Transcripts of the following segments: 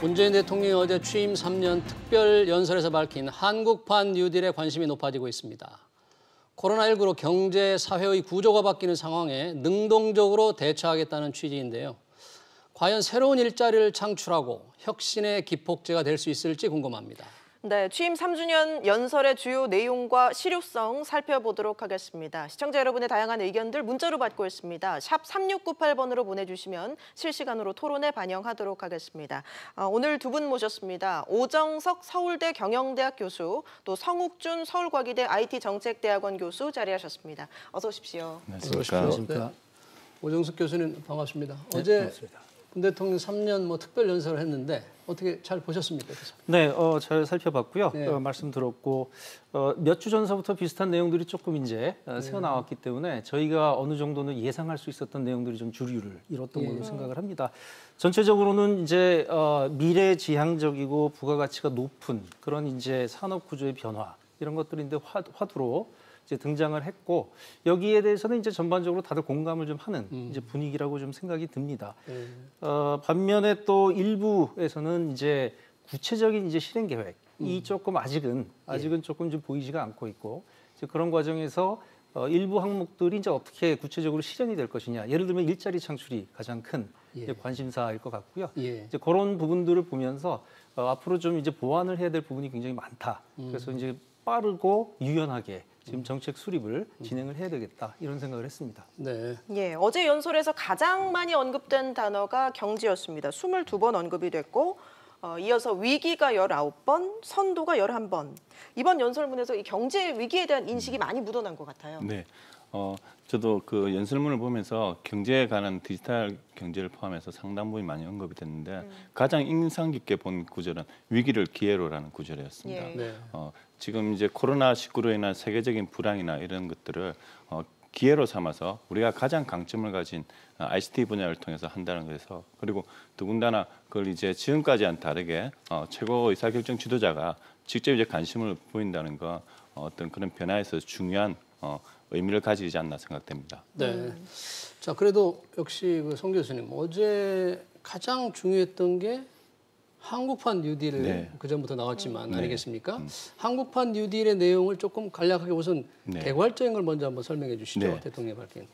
문재인 대통령이 어제 취임 3년 특별 연설에서 밝힌 한국판 뉴딜에 관심이 높아지고 있습니다. 코로나19로 경제, 사회의 구조가 바뀌는 상황에 능동적으로 대처하겠다는 취지인데요. 과연 새로운 일자리를 창출하고 혁신의 기폭제가 될 수 있을지 궁금합니다. 네, 취임 3주년 연설의 주요 내용과 실효성 살펴보도록 하겠습니다. 시청자 여러분의 다양한 의견들 문자로 받고 있습니다. 샵 3698번으로 보내주시면 실시간으로 토론에 반영하도록 하겠습니다. 오늘 두 분 모셨습니다. 오정석 서울대 경영대학 교수, 또 성욱준 서울과기대 IT정책대학원 교수 자리하셨습니다. 어서 오십시오. 네, 안녕하십니까. 네. 오정석 교수님 반갑습니다. 네, 어제 반갑습니다. 문 대통령 3년 특별 연설을 했는데 어떻게 잘 보셨습니까? 네, 잘 살펴봤고요. 네. 말씀 들었고 몇 주 전서부터 비슷한 내용들이 조금 이제 새어 나왔기 때문에 저희가 어느 정도는 예상할 수 있었던 내용들이 좀 주류를 이뤘던 걸로 생각을 합니다. 전체적으로는 이제 미래지향적이고 부가가치가 높은 그런 이제 산업 구조의 변화 이런 것들인데 화두로 이제 등장을 했고 여기에 대해서는 이제 전반적으로 다들 공감을 좀 하는 이제 분위기라고 좀 생각이 듭니다. 반면에 또 일부에서는 이제 구체적인 이제 실행 계획이 조금 아직은 조금 좀 보이지가 않고 있고 이제 그런 과정에서 일부 항목들이 이제 어떻게 구체적으로 실현이 될 것이냐. 예를 들면 일자리 창출이 가장 큰 이제 관심사일 것 같고요. 이제 그런 부분들을 보면서 앞으로 좀 이제 보완을 해야 될 부분이 굉장히 많다. 그래서 이제 빠르고 유연하게 지금 정책 수립을 진행을 해야 되겠다 이런 생각을 했습니다. 네. 예, 어제 연설에서 가장 많이 언급된 단어가 경제였습니다. 22번 언급이 됐고 이어서 위기가 19번, 선도가 11번. 이번 연설문에서 이 경제 위기에 대한 인식이 많이 묻어난 것 같아요. 네. 저도 그 연설문을 보면서 경제에 관한 디지털 경제를 포함해서 상당 부분이 많이 언급이 됐는데 가장 인상 깊게 본 구절은 위기를 기회로라는 구절이었습니다. 예. 네. 지금 이제 코로나19로 인한 세계적인 불황이나 이런 것들을 기회로 삼아서 우리가 가장 강점을 가진 ICT 분야를 통해서 한다는 것에서 그리고 더군다나 그걸 이제 지금까지와는 다르게 최고 의사결정 지도자가 직접 이제 관심을 보인다는 거 어떤 그런 변화에서 중요한 의미를 가지지 않나 생각됩니다. 네. 자, 그래도 역시 그 송 교수님 어제 가장 중요했던 게 한국판 뉴딜 그 전부터 나왔지만 아니겠습니까? 한국판 뉴딜의 내용을 조금 간략하게 우선 개괄적인 걸 먼저 한번 설명해 주시죠. 대통령이 밝힌.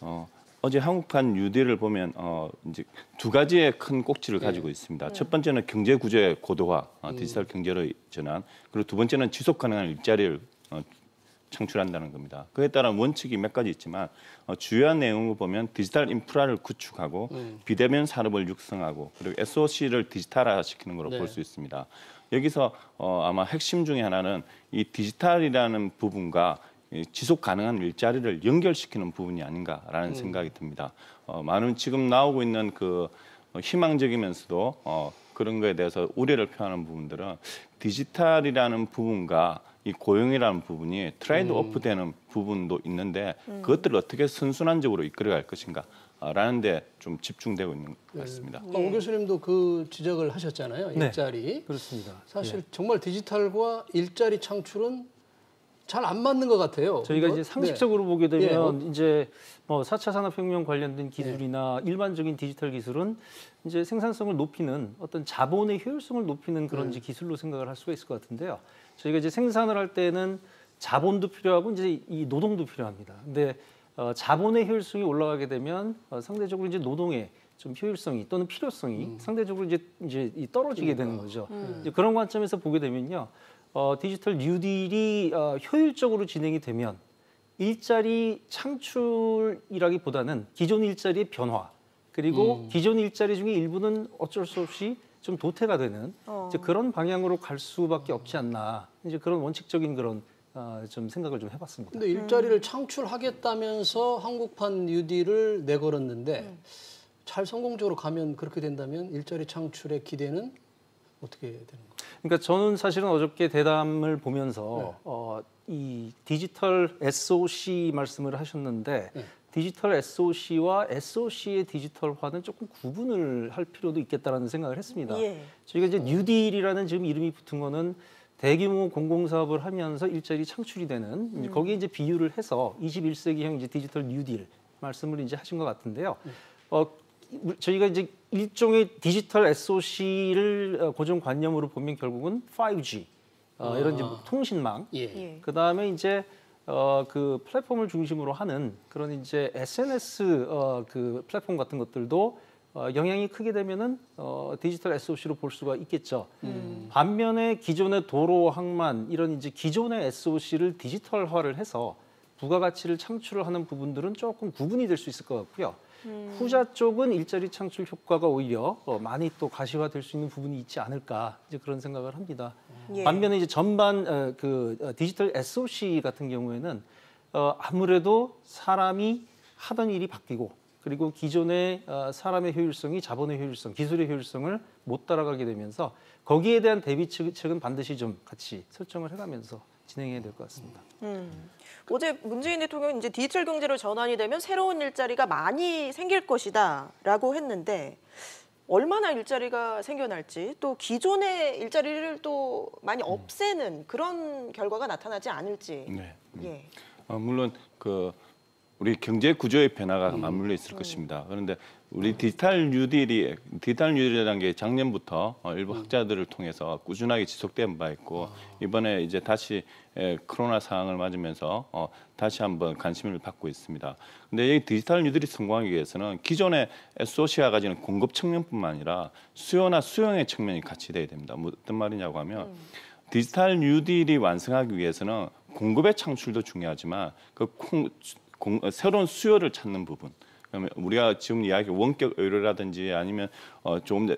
어제 한국판 뉴딜을 보면 이제 두 가지의 큰 꼭지를 가지고 있습니다. 첫 번째는 경제 구조의 고도화, 디지털 경제로 전환, 그리고 두 번째는 지속 가능한 일자리를 창출한다는 겁니다. 그에 따른 원칙이 몇 가지 있지만 주요한 내용을 보면 디지털 인프라를 구축하고 비대면 산업을 육성하고 그리고 SOC를 디지털화시키는 걸로 볼 수 있습니다. 여기서 아마 핵심 중에 하나는 이 디지털이라는 부분과 지속 가능한 일자리를 연결시키는 부분이 아닌가라는 생각이 듭니다. 많은 지금 나오고 있는 그 희망적이면서도 그런 거에 대해서 우려를 표하는 부분들은 디지털이라는 부분과 이 고용이라는 부분이 트레이드 오프 되는 부분도 있는데 그것들을 어떻게 선순환적으로 이끌어갈 것인가 라는 데 좀 집중되고 있는 것 같습니다. 오 교수님도 그 지적을 하셨잖아요. 일자리. 네, 그렇습니다. 사실 정말 디지털과 일자리 창출은 잘 안 맞는 것 같아요. 저희가 이제 상식적으로 보게 되면 이제 4차 산업혁명 관련된 기술이나 일반적인 디지털 기술은 이제 생산성을 높이는 어떤 자본의 효율성을 높이는 그런 이제 기술로 생각을 할 수가 있을 것 같은데요. 저희가 이제 생산을 할 때는 자본도 필요하고 이제 이 노동도 필요합니다. 근데 자본의 효율성이 올라가게 되면 상대적으로 이제 노동의 좀 효율성이 또는 필요성이 상대적으로 이제 떨어지게 되는 거죠. 이제 그런 관점에서 보게 되면요. 디지털 뉴딜이 효율적으로 진행이 되면 일자리 창출이라기보다는 기존 일자리의 변화 그리고 기존 일자리 중에 일부는 어쩔 수 없이 좀 도태가 되는 이제 그런 방향으로 갈 수밖에 없지 않나 이제 그런 원칙적인 그런 좀 생각을 좀 해봤습니다. 근데 일자리를 창출하겠다면서 한국판 뉴딜을 내걸었는데 잘 성공적으로 가면 그렇게 된다면 일자리 창출의 기대는 어떻게 되는 거예요? 그러니까 저는 사실은 어저께 대담을 보면서 이 디지털 SOC 말씀을 하셨는데 디지털 SOC와 SOC의 디지털화는 조금 구분을 할 필요도 있겠다라는 생각을 했습니다. 저희가 이제 뉴딜이라는 지금 이름이 붙은 거는 대규모 공공사업을 하면서 일자리 창출이 되는 이제 거기에 이제 비유를 해서 21세기형 이제 디지털 뉴딜 말씀을 이제 하신 것 같은데요. 저희가 이제 일종의 디지털 SOC를 고정관념으로 보면 결국은 5G 이런 이제 통신망, 그다음에 이제 그 플랫폼을 중심으로 하는 그런 이제 SNS 그 플랫폼 같은 것들도 영향이 크게 되면은 디지털 SOC로 볼 수가 있겠죠. 반면에 기존의 도로, 항만 이런 이제 기존의 SOC를 디지털화를 해서 부가가치를 창출을 하는 부분들은 조금 구분이 될 수 있을 것 같고요. 후자 쪽은 일자리 창출 효과가 오히려 많이 또 가시화될 수 있는 부분이 있지 않을까 이제 그런 생각을 합니다. 반면에 이제 전반 그 디지털 SOC 같은 경우에는 아무래도 사람이 하던 일이 바뀌고 그리고 기존의 사람의 효율성이 자본의 효율성, 기술의 효율성을 못 따라가게 되면서 거기에 대한 대비책은 반드시 좀 같이 설정을 해가면서 진행해야 될 것 같습니다. 어제 문재인 대통령은 이제 디지털 경제로 전환이 되면 새로운 일자리가 많이 생길 것이다라고 했는데 얼마나 일자리가 생겨날지 또 기존의 일자리를 또 많이 없애는 그런 결과가 나타나지 않을지. 네. 물론 우리 경제 구조의 변화가 맞물려 있을 것입니다. 그런데 우리 디지털 뉴딜이라는 게 작년부터 일부 학자들을 통해서 꾸준하게 지속된 바 있고 이번에 이제 다시 코로나 상황을 맞으면서 다시 한번 관심을 받고 있습니다. 근데 이 디지털 뉴딜이 성공하기 위해서는 기존의 SOC가 가지는 공급 측면뿐만 아니라 수요나 수용의 측면이 같이 돼야 됩니다. 뭐 어떤 말이냐고 하면 디지털 뉴딜이 완성하기 위해서는 공급의 창출도 중요하지만 새로운 수요를 찾는 부분. 그러면 우리가 지금 이야기 원격 의료라든지 아니면 조금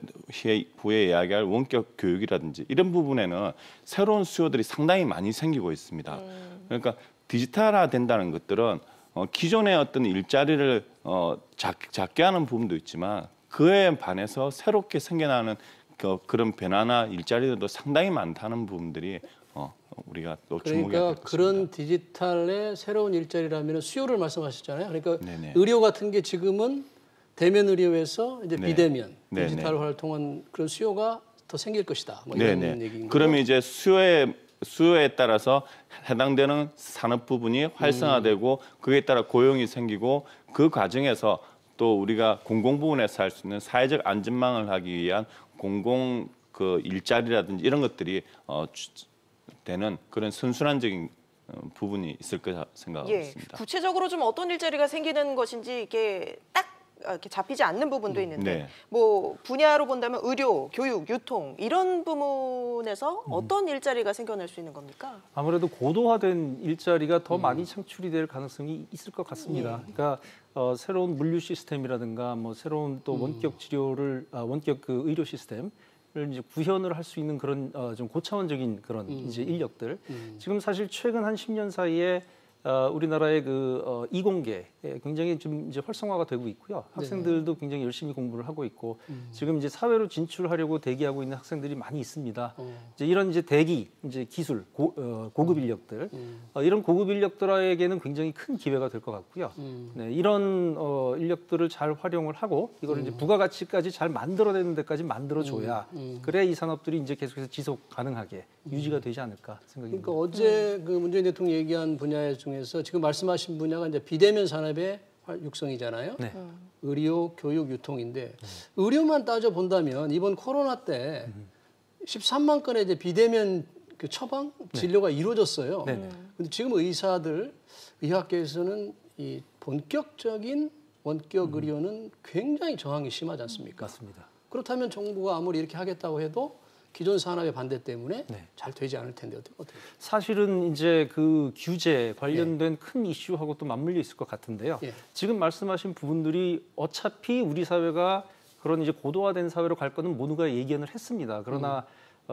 후에 이야기할 원격 교육이라든지 이런 부분에는 새로운 수요들이 상당히 많이 생기고 있습니다. 그러니까 디지털화 된다는 것들은 기존의 어떤 일자리를 작게 하는 부분도 있지만 그에 반해서 새롭게 생겨나는 그런 변화나 일자리들도 상당히 많다는 부분들이 우리가 또 주목해야 될 그러니까 그런 디지털의 새로운 일자리라면 수요를 말씀하셨잖아요. 그러니까 네네. 의료 같은 게 지금은 대면 의료에서 이제 비대면 디지털화를 통한 그런 수요가 더 생길 것이다. 뭐 이런 얘기인 거죠. 그러면 이제 수요에 따라서 해당되는 산업 부분이 활성화되고 그에 따라 고용이 생기고 그 과정에서 또 우리가 공공 부분에서 할 수 있는 사회적 안전망을 하기 위한 공공 일자리라든지 이런 것들이 되는 그런 선순환적인 부분이 있을 거라 생각하고 있습니다. 구체적으로 좀 어떤 일자리가 생기는 것인지 이게 딱 이렇게 잡히지 않는 부분도 있는데 뭐 분야로 본다면 의료, 교육, 유통 이런 부분에서 어떤 일자리가 생겨날 수 있는 겁니까? 아무래도 고도화된 일자리가 더 많이 창출이 될 가능성이 있을 것 같습니다. 그러니까 새로운 물류 시스템이라든가 뭐 새로운 또 원격 치료를 원격 그 의료 시스템 이제 구현을 할 수 있는 그런 좀 고차원적인 그런 이제 인력들. 지금 사실 최근 한 10년 사이에 우리나라의 그 이공계 굉장히 좀 이제 활성화가 되고 있고요. 학생들도 굉장히 열심히 공부를 하고 있고 지금 이제 사회로 진출하려고 대기하고 있는 학생들이 많이 있습니다. 이제 이런 이제 대기 이제 기술 고급 인력들 이런 고급 인력들에게는 굉장히 큰 기회가 될 것 같고요. 네, 이런 인력들을 잘 활용을 하고 이거를 이제 부가가치까지 잘 만들어내는 데까지 만들어줘야 그래야 이 산업들이 이제 계속해서 지속 가능하게 유지가 되지 않을까 생각입니다. 그러니까 어제 그 문재인 대통령이 얘기한 분야 중에서 지금 말씀하신 분야가 이제 비대면 산업의 육성이잖아요. 네. 의료, 교육, 유통인데 의료만 따져 본다면 이번 코로나 때 13만 건의 이제 비대면 그 처방 진료가 이루어졌어요. 근데 지금 의사들 의학계에서는 이 본격적인 원격 의료는 굉장히 저항이 심하지 않습니까? 맞습니다. 그렇다면 정부가 아무리 이렇게 하겠다고 해도 기존 산업의 반대 때문에 잘 되지 않을 텐데 어떻게? 사실은 이제 그 규제 관련된 큰 이슈하고 또 맞물려 있을 것 같은데요. 지금 말씀하신 부분들이 어차피 우리 사회가 그런 이제 고도화된 사회로 갈 거는 모두가 예견을 했습니다. 그러나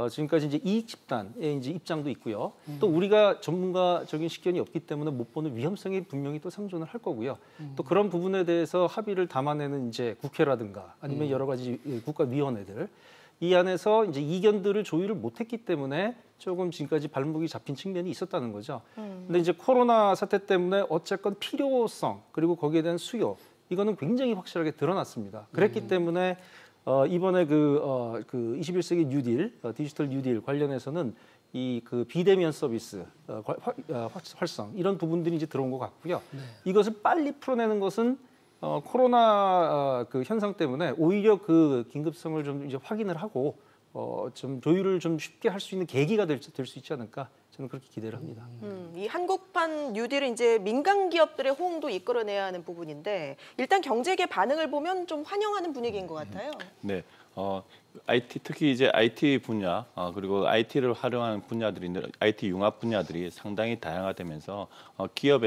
지금까지 이제 이익 집단의 이제 입장도 있고요. 또 우리가 전문가적인 식견이 없기 때문에 못 보는 위험성이 분명히 또 상존을 할 거고요. 또 그런 부분에 대해서 합의를 담아내는 이제 국회라든가 아니면 여러 가지 국가위원회들 이 안에서 이제 이견들을 조율을 못했기 때문에 조금 지금까지 발목이 잡힌 측면이 있었다는 거죠. 근데 이제 코로나 사태 때문에 어쨌건 필요성 그리고 거기에 대한 수요 이거는 굉장히 확실하게 드러났습니다. 그랬기 때문에 이번에 그 21세기 뉴딜, 디지털 뉴딜 관련해서는 이 그 비대면 서비스 활성 이런 부분들이 이제 들어온 것 같고요. 이것을 빨리 풀어내는 것은 코로나 그 현상 때문에 오히려 그 긴급성을 좀 이제 확인을 하고 좀 조율을 좀 쉽게 할 수 있는 계기가 될 수 있지 않을까 저는 그렇게 기대를 합니다. 이 한국판 뉴딜은 이제 민간 기업들의 호응도 이끌어내야 하는 부분인데 일단 경제계 반응을 보면 좀 환영하는 분위기인 것 같아요. 네. IT 특히 이제 IT 분야 그리고 IT를 활용하는 분야들이 IT 융합 분야들이 상당히 다양화되면서 기업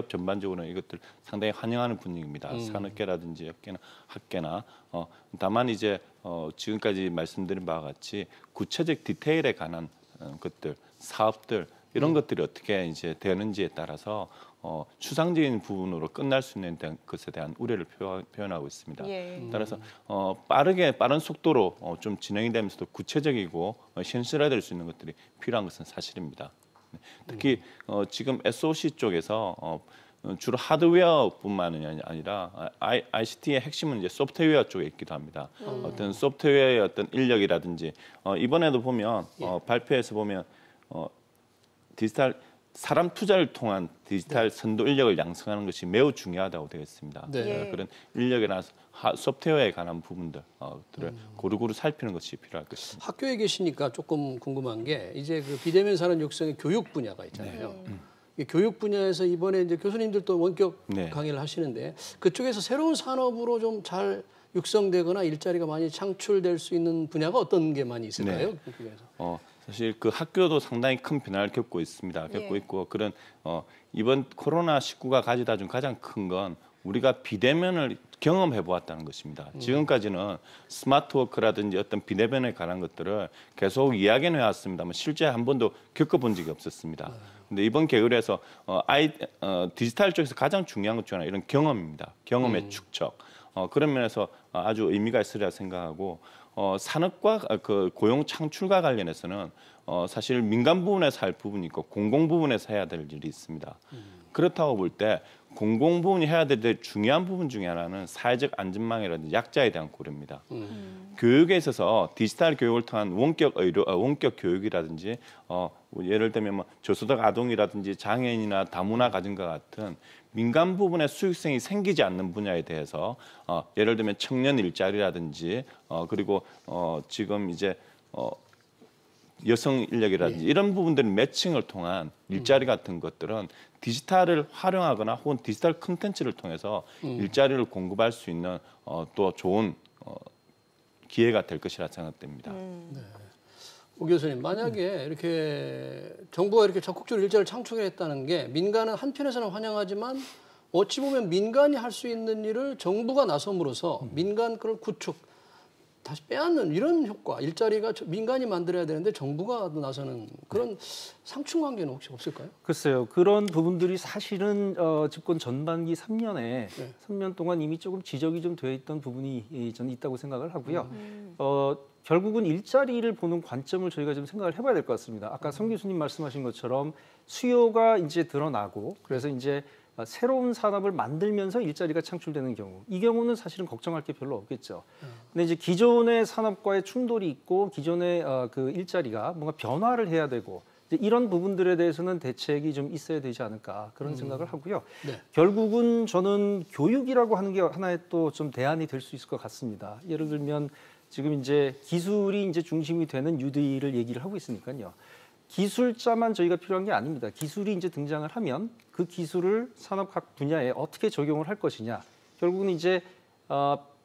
전반적으로 이것들 상당히 환영하는 분위기입니다. 산업계라든지 학계나 다만 이제 지금까지 말씀드린 바와 같이 구체적 디테일에 관한 것들, 사업들 이런 것들이 어떻게 이제 되는지에 따라서 추상적인 부분으로 끝날 수 있는 것에 대한 우려를 표현하고 있습니다. 예. 따라서 빠른 속도로 좀 진행이 되면서도 구체적이고 현실화될 수 있는 것들이 필요한 것은 사실입니다. 특히 지금 SOC 쪽에서 주로 하드웨어뿐만이 아니라 ICT의 핵심은 이제 소프트웨어 쪽에 있기도 합니다. 어떤 소프트웨어의 어떤 인력이라든지 이번에도 보면 발표에서 보면 디지털 사람 투자를 통한 디지털 선도 인력을 양성하는 것이 매우 중요하다고 되어 있습니다. 네. 그런 인력이나 소프트웨어에 관한 부분들을 고루고루 살피는 것이 필요할 것입니다. 학교에 계시니까 조금 궁금한 게 이제 그 비대면 산업 육성의 교육 분야가 있잖아요. 이 교육 분야에서 이번에 이제 교수님들도 원격 강의를 하시는데 그쪽에서 새로운 산업으로 좀 잘 육성되거나 일자리가 많이 창출될 수 있는 분야가 어떤 게 많이 있을까요? 그쪽에서. 사실 그 학교도 상당히 큰 변화를 겪고 있습니다. 겪고 있고 그런 이번 코로나19가 가져다 준 가장 큰 건 우리가 비대면을 경험해 보았다는 것입니다. 지금까지는 스마트워크라든지 어떤 비대면에 관한 것들을 계속 이야기는 해왔습니다만 실제 한 번도 겪어본 적이 없었습니다. 근데 이번 계획에서 디지털 쪽에서 가장 중요한 것 중 하나 이런 경험입니다. 경험의 축적. 그런 면에서 아주 의미가 있으리라 생각하고 산업과 그 고용 창출과 관련해서는 사실 민간 부분에서 할 부분이 있고 공공 부분에서 해야 될 일이 있습니다. 그렇다고 볼 때 공공 부분이 해야 될 중요한 부분 중에 하나는 사회적 안전망이라든지 약자에 대한 고려입니다. 교육에 있어서 디지털 교육을 통한 원격 교육이라든지 예를 들면 뭐 저소득 아동이라든지 장애인이나 다문화 가정과 같은 민간 부분에 수익성이 생기지 않는 분야에 대해서 예를 들면 청년 일자리라든지 그리고 지금 이제 여성 인력이라든지 이런 부분들 매칭을 통한 일자리 같은 것들은 디지털을 활용하거나 혹은 디지털 콘텐츠를 통해서 일자리를 공급할 수 있는 또 좋은 기회가 될 것이라 생각됩니다. 네. 오 교수님, 만약에 이렇게 정부가 이렇게 적극적으로 일자리를 창출했다는 게 민간은 한편에서는 환영하지만 어찌 보면 민간이 할 수 있는 일을 정부가 나섬으로써 민간 그걸 구축, 다시 빼앗는 이런 효과, 일자리가 민간이 만들어야 되는데 정부가 나서는 그런 상충 관계는 혹시 없을까요? 글쎄요. 그런 부분들이 사실은 집권 전반기 3년 동안 이미 조금 지적이 좀 되어 있던 부분이 저는 있다고 생각을 하고요. 결국은 일자리를 보는 관점을 저희가 좀 생각을 해봐야 될 것 같습니다. 아까 성 교수님 말씀하신 것처럼 수요가 이제 드러나고 그래서 이제 새로운 산업을 만들면서 일자리가 창출되는 경우, 이 경우는 사실은 걱정할 게 별로 없겠죠. 근데 이제 기존의 산업과의 충돌이 있고 기존의 그 일자리가 뭔가 변화를 해야 되고 이제 이런 부분들에 대해서는 대책이 좀 있어야 되지 않을까 그런 생각을 하고요. 네. 결국은 저는 교육이라고 하는 게 하나의 또 좀 대안이 될 수 있을 것 같습니다. 예를 들면 지금 이제 기술이 이제 중심이 되는 뉴딜을 얘기를 하고 있으니까요. 기술자만 저희가 필요한 게 아닙니다. 기술이 이제 등장을 하면 그 기술을 산업 각 분야에 어떻게 적용을 할 것이냐. 결국은 이제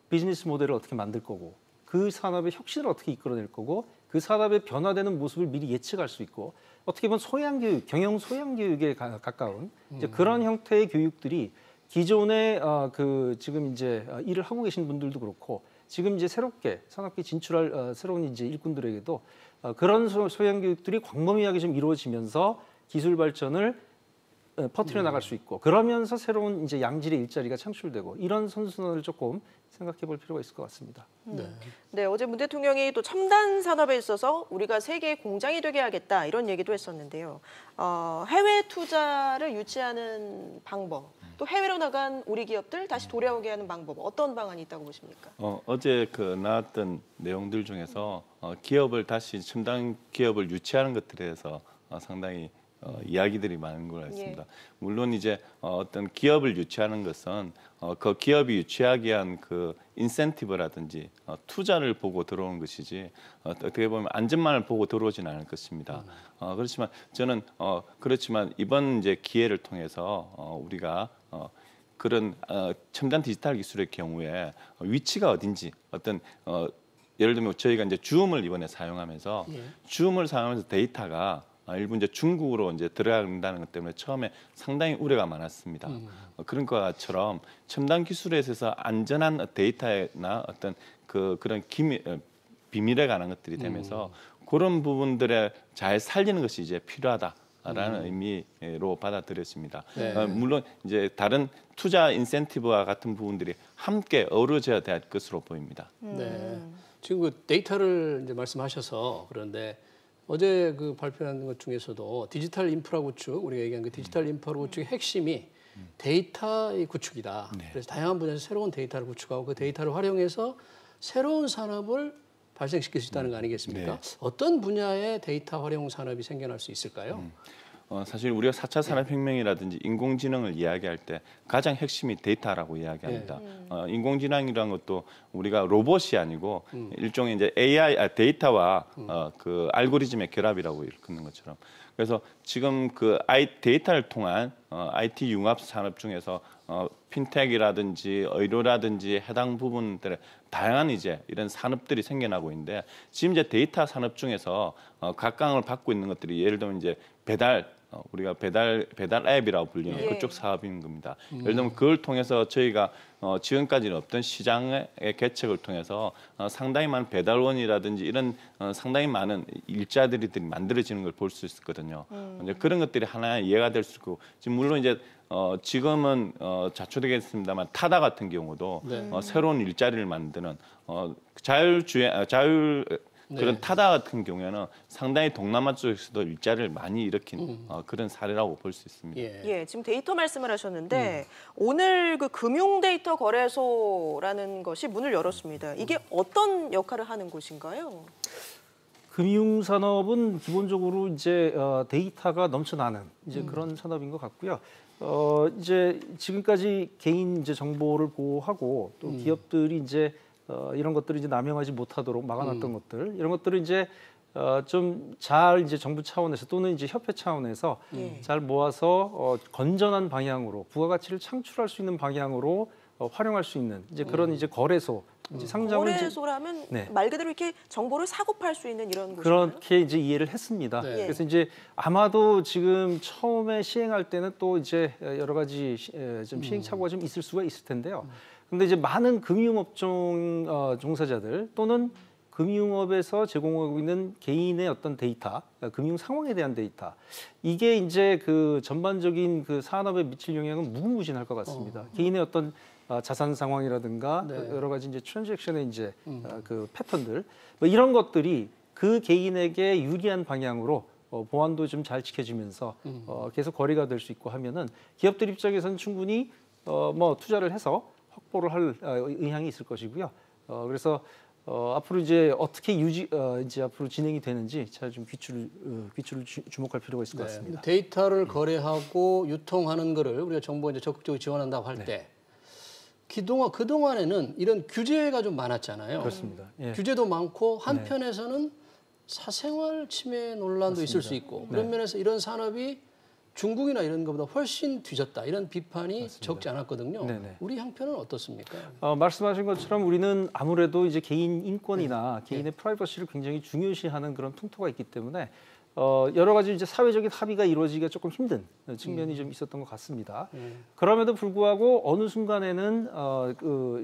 비즈니스 모델을 어떻게 만들 거고 그 산업의 혁신을 어떻게 이끌어낼 거고 그 산업의 변화되는 모습을 미리 예측할 수 있고 어떻게 보면 소양 교육, 경영 소양 교육에 가까운 이제 그런 형태의 교육들이 기존에 그 지금 이제 일을 하고 계신 분들도 그렇고 지금 이제 새롭게 산업계 진출할 새로운 이제 일꾼들에게도 그런 소양 교육들이 광범위하게 좀 이루어지면서 기술 발전을 퍼뜨려 나갈 수 있고 그러면서 새로운 이제 양질의 일자리가 창출되고 이런 선순환을 조금 생각해 볼 필요가 있을 것 같습니다. 네, 어제 문 대통령이 또 첨단 산업에 있어서 우리가 세계의 공장이 되게 하겠다 이런 얘기도 했었는데요. 해외 투자를 유치하는 방법 또 해외로 나간 우리 기업들 다시 돌아오게 하는 방법 어떤 방안이 있다고 보십니까? 어제 나왔던 내용들 중에서 기업을 다시 첨단 기업을 유치하는 것들에 대해서 상당히 이야기들이 많은 걸 같습니다. 물론 이제 어떤 기업을 유치하는 것은 그 기업이 유치하기 위한 그 인센티브라든지 투자를 보고 들어오는 것이지 어떻게 보면 안전만을 보고 들어오지는 않을 것입니다. 그렇지만 저는 그렇지만 이번 이제 기회를 통해서 우리가 그런 첨단 디지털 기술의 경우에 위치가 어딘지 어떤 예를 들면 저희가 이제 줌을 이번에 사용하면서 줌을 사용하면서 데이터가 일부 이제 중국으로 이제 들어간다는 것 때문에 처음에 상당히 우려가 많았습니다. 그런 것처럼 첨단 기술에 있어서 안전한 데이터나 어떤 그런 비밀에 관한 것들이 되면서 그런 부분들에 잘 살리는 것이 이제 필요하다라는 의미로 받아들였습니다. 네. 물론 이제 다른 투자 인센티브와 같은 부분들이 함께 어우러져야 될 것으로 보입니다. 네. 지금 그 데이터를 이제 말씀하셔서 그런데 어제 그 발표한 것 중에서도 디지털 인프라 구축, 우리가 얘기한 그 디지털 인프라 구축의 핵심이 데이터의 구축이다. 네. 그래서 다양한 분야에서 새로운 데이터를 구축하고 그 데이터를 활용해서 새로운 산업을 발생시킬 수 있다는 거 아니겠습니까? 네. 어떤 분야의 데이터 활용 산업이 생겨날 수 있을까요? 사실 우리가 4차 산업혁명이라든지 인공지능을 이야기할 때 가장 핵심이 데이터라고 이야기합니다. 인공지능이라는 것도 우리가 로봇이 아니고 일종의 이제 데이터와 그 알고리즘의 결합이라고 일컫는 것처럼. 그래서 지금 그 데이터를 통한 IT 융합 산업 중에서 핀텍이라든지 의료라든지 해당 부분들의 다양한 이제 이런 산업들이 생겨나고 있는데 지금 이제 데이터 산업 중에서 각광을 받고 있는 것들이 예를 들면 이제 우리가 배달 앱이라고 불리는 그쪽 사업인 겁니다. 예를 들면 그걸 통해서 저희가 지금까지는 없던 시장의 개척을 통해서 상당히 많은 배달원이라든지 이런 상당히 많은 일자리들이 만들어지는 걸 볼 수 있었거든요. 이제 그런 것들이 하나의 이해가 될 수 있고 지금 물론 이제 지금은 자초되겠습니다만 타다 같은 경우도 새로운 일자리를 만드는 그런 타다 같은 경우에는 상당히 동남아 쪽에서도 일자리를 많이 일으킨 그런 사례라고 볼 수 있습니다. 예, 지금 데이터 말씀을 하셨는데 오늘 그 금융 데이터 거래소라는 것이 문을 열었습니다. 이게 어떤 역할을 하는 곳인가요? 금융 산업은 기본적으로 이제 데이터가 넘쳐나는 이제 그런 산업인 것 같고요. 이제 지금까지 개인 이제 정보를 보호하고 또 기업들이 이제 이런 것들을 이제 남용하지 못하도록 막아놨던 것들 이런 것들을 이제 좀 잘 이제 정부 차원에서 또는 이제 협회 차원에서 잘 모아서 건전한 방향으로 부가가치를 창출할 수 있는 방향으로 활용할 수 있는 이제 그런 이제 거래소 이제 상장을 거래소라면 말 그대로 이렇게 정보를 사고 팔 수 있는 이런 곳인가요? 그렇게 이제 이해를 했습니다. 네. 그래서 이제 아마도 지금 처음에 시행할 때는 또 이제 여러 가지 좀 시행착오가 좀 있을 수가 있을 텐데요. 근데 이제 많은 금융업종 종사자들 또는 금융업에서 제공하고 있는 개인의 어떤 데이터, 금융 상황에 대한 데이터, 이게 이제 그 전반적인 그 산업에 미칠 영향은 무궁무진할 것 같습니다. 개인의 어떤 자산 상황이라든가 여러 가지 이제 트랜잭션의 이제 그 패턴들, 뭐 이런 것들이 그 개인에게 유리한 방향으로 보안도 좀 잘 지켜지면서 계속 거래가 될 수 있고 하면은 기업들 입장에서는 충분히 뭐 투자를 해서 확보를 할 의향이 있을 것이고요. 그래서 앞으로 이제 어떻게 이제 앞으로 진행이 되는지 잘 좀 귀추를 주목할 필요가 있을 것 같습니다. 데이터를 거래하고 유통하는 거를 우리가 정부가 이제 적극적으로 지원한다고 할 때 그동안에는 이런 규제가 좀 많았잖아요. 그렇습니다. 예. 규제도 많고 한편에서는 사생활 침해 논란도 있을 수 있고 그런 면에서 이런 산업이 중국이나 이런 것보다 훨씬 뒤졌다 이런 비판이 적지 않았거든요. 우리 형편은 어떻습니까? 말씀하신 것처럼 우리는 아무래도 이제 개인 인권이나 개인의 프라이버시를 굉장히 중요시하는 그런 풍토가 있기 때문에 여러 가지 이제 사회적인 합의가 이루어지기가 조금 힘든 측면이 좀 있었던 것 같습니다. 그럼에도 불구하고 어느 순간에는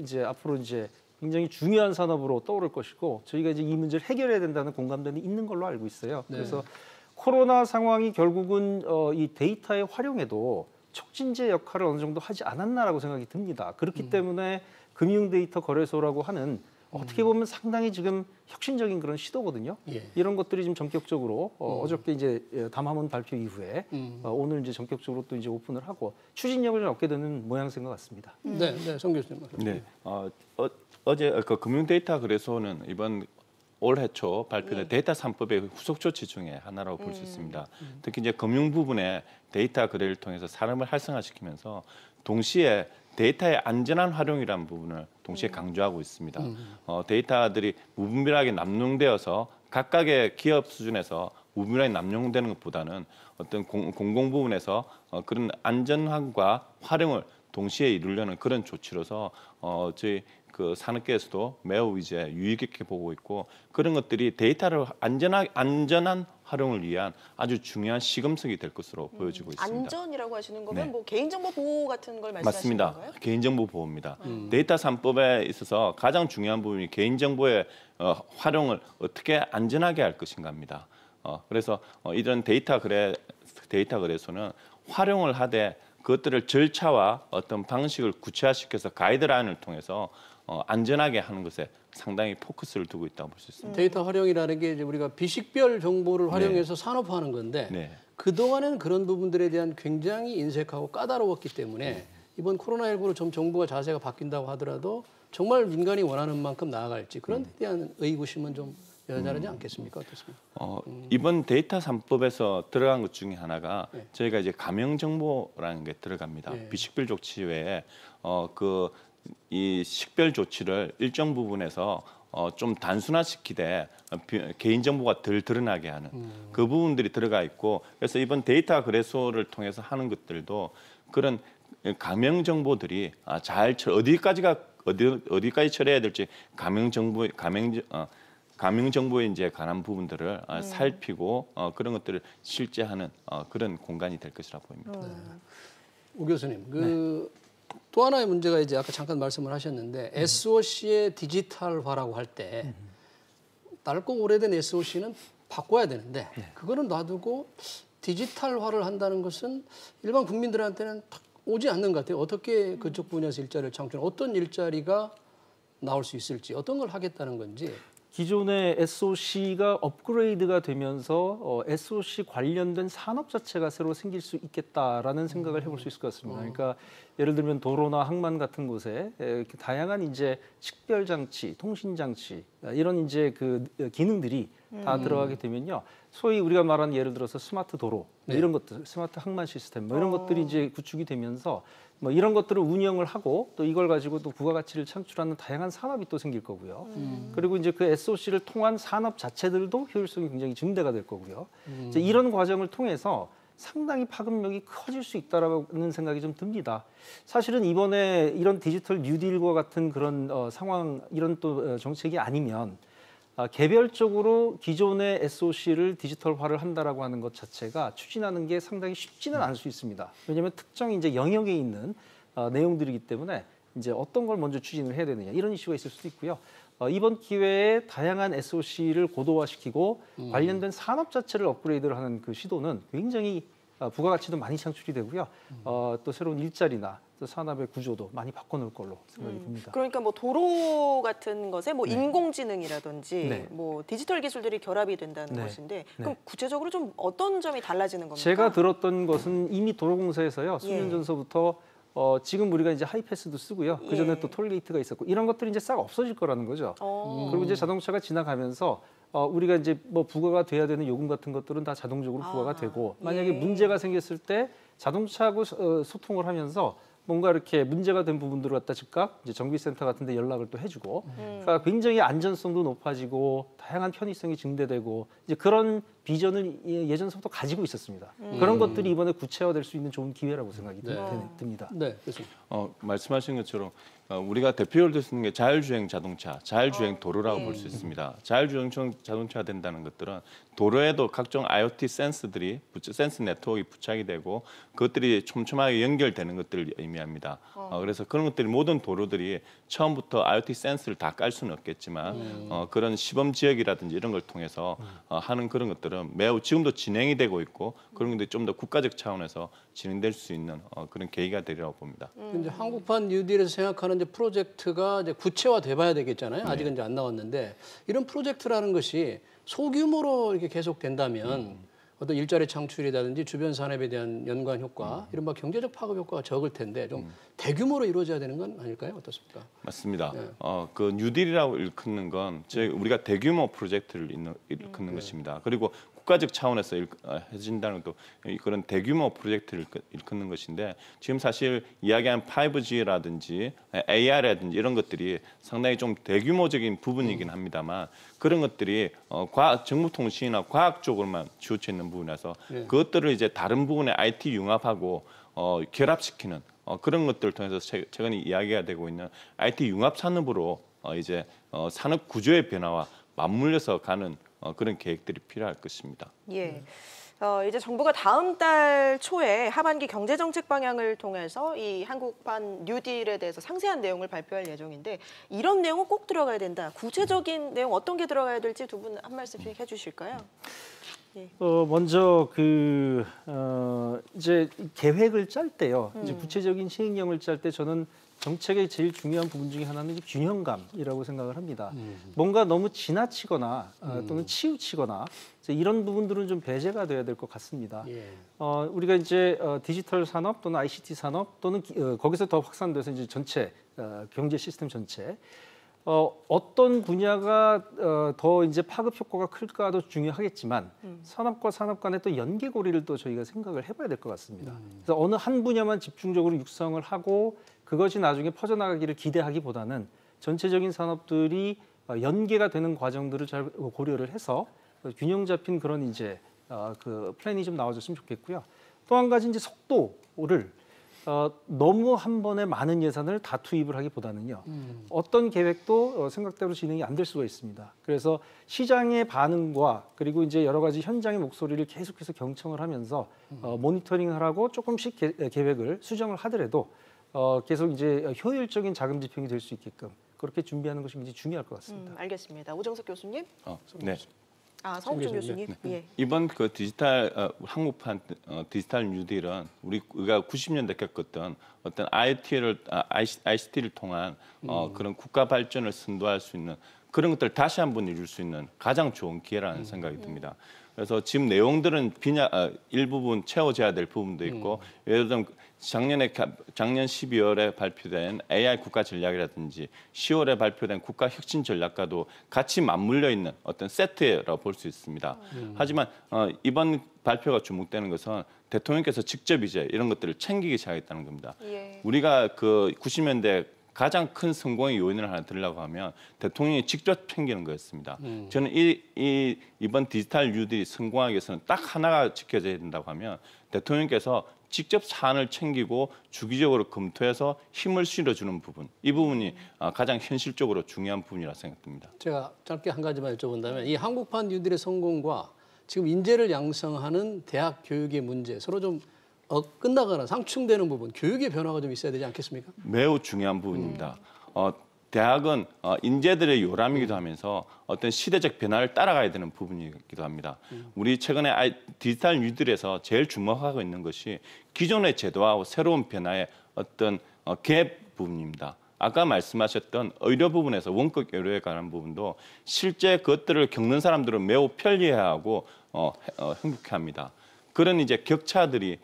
이제 앞으로 이제 굉장히 중요한 산업으로 떠오를 것이고 저희가 이제 이 문제를 해결해야 된다는 공감대는 있는 걸로 알고 있어요. 그래서 코로나 상황이 결국은 이 데이터의 활용에도 촉진제 역할을 어느 정도 하지 않았나라고 생각이 듭니다. 그렇기 때문에 금융 데이터 거래소라고 하는 어떻게 보면 상당히 지금 혁신적인 그런 시도거든요. 예. 이런 것들이 지금 전격적으로 어저께 이제 담화문 발표 이후에 오늘 이제 전격적으로 또 이제 오픈을 하고 추진력을 얻게 되는 모양새인 것 같습니다. 네, 네, 성 교수님. 네, 어제 그 금융데이터 거래소는 이번 올해 초 발표된 데이터 3법의 후속 조치 중에 하나라고 볼 수 있습니다. 특히 이제 금융 부분에 데이터 거래를 통해서 산업을 활성화시키면서 동시에 데이터의 안전한 활용이라는 부분을 동시에 강조하고 있습니다. 데이터들이 무분별하게 남용되어서 각각의 기업 수준에서 무분별하게 남용되는 것보다는 어떤 공공 부분에서 그런 안전함과 활용을 동시에 이루려는 그런 조치로서 저희 그 산업계에서도 매우 이제 유익 있게 보고 있고 그런 것들이 데이터를 안전한 활용을 위한 아주 중요한 시금석이 될 것으로 보여지고 있습니다. 안전이라고 하시는 거면 네. 뭐 개인정보 보호 같은 걸 말씀하시는 맞습니다. 건가요? 개인정보 보호입니다. 데이터 3법에 있어서 가장 중요한 부분이 개인정보의 활용을 어떻게 안전하게 할 것인가입니다. 그래서 이런 데이터 거래소는 활용을 하되 그것들을 절차와 어떤 방식을 구체화시켜서 가이드라인을 통해서 안전하게 하는 것에 상당히 포커스를 두고 있다고 볼 수 있습니다. 데이터 활용이라는 게 이제 우리가 비식별 정보를 활용해서 산업화하는 건데 네. 그동안에는 그런 부분들에 대한 굉장히 인색하고 까다로웠기 때문에 이번 코로나19로 좀 정부가 자세가 바뀐다고 하더라도 정말 민간이 원하는 만큼 나아갈지 그런 데 대한 의구심은 좀 여전하지 않겠습니까? 어떻습니까? 이번 데이터 3법에서 들어간 것 중에 하나가 저희가 이제 가명 정보라는 게 들어갑니다. 비식별 조치 외에 이 식별 조치를 일정 부분에서 좀 단순화시키되 개인 정보가 덜 드러나게 하는 그 부분들이 들어가 있고 그래서 이번 데이터 거래소를 통해서 하는 것들도 그런 가명 정보들이 어디까지 처리해야 될지 가명 정보에 이제 관한 부분들을 살피고 그런 것들을 실제하는 그런 공간이 될 것이라고 보입니다. 오 교수님, 또 하나의 문제가 이제 아까 잠깐 말씀을 하셨는데 SOC의 디지털화라고 할 때 낡고 오래된 SOC는 바꿔야 되는데 그거는 놔두고 디지털화를 한다는 것은 일반 국민들한테는 딱 오지 않는 것 같아요. 어떻게 그쪽 분야에서 일자리를 창출, 어떤 일자리가 나올 수 있을지, 어떤 걸 하겠다는 건지. 기존의 SOC가 업그레이드가 되면서 SOC 관련된 산업 자체가 새로 생길 수 있겠다라는 생각을 해볼 수 있을 것 같습니다. 그러니까 예를 들면 도로나 항만 같은 곳에 다양한 이제 식별 장치, 통신 장치 이런 이제 그 기능들이 다 들어가게 되면요, 소위 우리가 말하는 예를 들어서 스마트 도로 이런 것들, 스마트 항만 시스템 이런 것들이 이제 구축이 되면서 이런 것들을 운영을 하고 또 이걸 가지고 또 부가가치를 창출하는 다양한 산업이 또 생길 거고요. 그리고 이제 그 SOC를 통한 산업 자체들도 효율성이 굉장히 증대가 될 거고요. 이제 이런 과정을 통해서 상당히 파급력이 커질 수 있다라는 생각이 좀 듭니다. 사실은 이번에 이런 디지털 뉴딜과 같은 그런 상황, 이런 또 정책이 아니면 개별적으로 기존의 SOC를 디지털화를 한다라고 하는 것 자체가 추진하는 게 상당히 쉽지는 않을 수 있습니다. 왜냐하면 특정 이제 영역에 있는 내용들이기 때문에 이제 어떤 걸 먼저 추진을 해야 되느냐 이런 이슈가 있을 수도 있고요. 이번 기회에 다양한 SOC를 고도화시키고 관련된 산업 자체를 업그레이드를 하는 그 시도는 굉장히 부가가치도 많이 창출이 되고요. 또 새로운 일자리나 또 산업의 구조도 많이 바꿔놓을 걸로 생각이 듭니다. 그러니까 뭐 도로 같은 것에 뭐 인공지능이라든지 뭐 디지털 기술들이 결합이 된다는 것인데 그럼 구체적으로 좀 어떤 점이 달라지는 겁니까? 제가 들었던 것은 이미 도로공사에서요. 수년 전서부터 지금 우리가 이제 하이패스도 쓰고요. 그 전에 또 톨게이트가 있었고 이런 것들이 이제 싹 없어질 거라는 거죠. 그리고 이제 자동차가 지나가면서 우리가 이제 뭐 부과가 돼야 되는 요금 같은 것들은 다 자동적으로 부과가 되고 만약에 문제가 생겼을 때 자동차하고 소통을 하면서 뭔가 이렇게 문제가 된 부분들을 갖다 즉각 이제 정비센터 같은 데 연락을 또 해주고 그러니까 굉장히 안전성도 높아지고 다양한 편의성이 증대되고 이제 그런 비전을 예전서부터 가지고 있었습니다. 그런 것들이 이번에 구체화될 수 있는 좋은 기회라고 생각이 듭니다. 네, 그렇습니다. 말씀하신 것처럼 우리가 대표적으로 쓰는 게 자율주행 자동차, 자율주행 도로라고 볼 수 있습니다. 자율주행 자동차가 된다는 것들은 도로에도 각종 IoT 센스 네트워크가 부착이 되고 그것들이 촘촘하게 연결되는 것들을 의미합니다. 그래서 그런 것들이 모든 도로들이 처음부터 IoT 센스를 다 깔 수는 없겠지만 그런 시범 지역이라든지 이런 걸 통해서 하는 그런 것들은 것들은 매우 지금도 진행이 되고 있고 그런 게 좀 더 국가적 차원에서 진행될 수 있는 그런 계기가 되리라고 봅니다. 근데 한국판 뉴딜에서 생각하는 이제 프로젝트가 이제 구체화돼봐야 되겠잖아요. 아직은 이제 안 나왔는데 이런 프로젝트라는 것이 소규모로 이렇게 계속된다면 어떤 일자리 창출이라든지 주변 산업에 대한 연관 효과, 이른바 경제적 파급 효과가 적을 텐데 좀 대규모로 이루어져야 되는 건 아닐까요? 어떻습니까? 맞습니다. 네. 그 뉴딜이라고 일컫는 건 우리가 대규모 프로젝트를 일컫는 것입니다. 그리고 국가적 차원에서 해진다는 것도 그런 대규모 프로젝트를 일컫는 것인데 지금 사실 이야기한 5G라든지 AR라든지 이런 것들이 상당히 좀 대규모적인 부분이긴 합니다만 그런 것들이 정보통신이나 과학 쪽으로만 치우쳐 있는 부분이라서 그것들을 이제 다른 부분에 IT 융합하고 결합시키는 그런 것들을 통해서 최근에 이야기가 되고 있는 IT 융합 산업으로 이제 산업 구조의 변화와 맞물려서 가는 그런 계획들이 필요할 것입니다. 예. 이제 정부가 다음 달 초에 하반기 경제정책 방향을 통해서 이 한국판 뉴딜에 대해서 상세한 내용을 발표할 예정인데 이런 내용은 꼭 들어가야 된다. 구체적인 내용 어떤 게 들어가야 될지 두 분 한 말씀씩 해주실까요? 예. 먼저 이제 계획을 짤 때요. 이제 구체적인 시행령을 짤 때 저는 정책의 제일 중요한 부분 중에 하나는 이제 균형감이라고 생각을 합니다. 뭔가 너무 지나치거나 또는 치우치거나 이런 부분들은 좀 배제가 돼야 될 것 같습니다. 예. 우리가 이제 디지털 산업 또는 ICT 산업 또는 거기서 더 확산돼서 이제 전체 경제 시스템 전체 어떤 분야가 더 이제 파급 효과가 클까도 중요하겠지만 산업과 산업 간의 또 연계고리를 또 저희가 생각을 해봐야 될 것 같습니다. 그래서 어느 한 분야만 집중적으로 육성을 하고 그것이 나중에 퍼져나가기를 기대하기보다는 전체적인 산업들이 연계가 되는 과정들을 잘 고려를 해서 균형 잡힌 그런 이제 그 플랜이 좀 나와줬으면 좋겠고요. 또 한 가지 이제 속도를 너무 한 번에 많은 예산을 다 투입을 하기보다는요. 어떤 계획도 생각대로 진행이 안 될 수가 있습니다. 그래서 시장의 반응과 그리고 이제 여러 가지 현장의 목소리를 계속해서 경청을 하면서 모니터링을 하고 조금씩 계획을 수정을 하더라도 계속 이제 효율적인 자금 집행이 될 수 있게끔 그렇게 준비하는 것이 굉장히 중요할 것 같습니다. 알겠습니다. 오정석 교수님. 네. 성욱준 교수님. 네. 예. 이번 그 디지털 한국판 디지털 뉴딜은 우리가 90년대 겪었던 어떤 ICT를 통한 그런 국가 발전을 선도할 수 있는 그런 것들을 다시 한번 이룰 수 있는 가장 좋은 기회라는 생각이 듭니다. 그래서 지금 내용들은 일부분 채워져야 될 부분도 있고 예를 들면 작년 12월에 발표된 AI 국가 전략이라든지 10월에 발표된 국가 혁신 전략과도 같이 맞물려 있는 어떤 세트라고 볼 수 있습니다. 하지만 이번 발표가 주목되는 것은 대통령께서 직접 이제 이런 것들을 챙기기 시작했다는 겁니다. 예. 우리가 그 90년대 가장 큰 성공의 요인을 하나 들으려고 하면 대통령이 직접 챙기는 거였습니다. 저는 이번 디지털 뉴딜이 성공하기 위해서는 딱 하나가 지켜져야 된다고 하면 대통령께서 직접 사안을 챙기고 주기적으로 검토해서 힘을 실어주는 부분, 이 부분이 가장 현실적으로 중요한 부분이라 생각됩니다. 제가 짧게 한 가지만 여쭤본다면 이 한국판 뉴딜의 성공과 지금 인재를 양성하는 대학 교육의 문제 서로 좀 끝나거나 상충되는 부분, 교육의 변화가 좀 있어야 되지 않겠습니까? 매우 중요한 부분입니다. 대학은 인재들의 요람이기도 하면서 어떤 시대적 변화를 따라가야 되는 부분이기도 합니다. 우리 최근에 디지털 뉴딜에서 제일 주목하고 있는 것이 기존의 제도와 새로운 변화의 어떤 갭 부분입니다. 아까 말씀하셨던 의료 부분에서 원격 의료에 관한 부분도 실제 그것들을 겪는 사람들은 매우 편리해하고 행복해합니다. 그런 이제 격차들이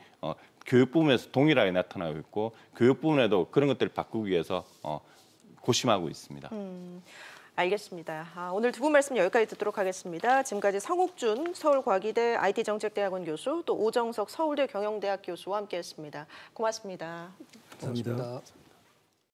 교육 부분에서 동일하게 나타나고 있고 교육 부분에도 그런 것들을 바꾸기 위해서 고심하고 있습니다. 알겠습니다. 오늘 두 분 말씀 여기까지 듣도록 하겠습니다. 지금까지 성욱준 서울과기대 IT정책대학원 교수 또 오정석 서울대 경영대학 교수와 함께했습니다. 고맙습니다. 감사합니다.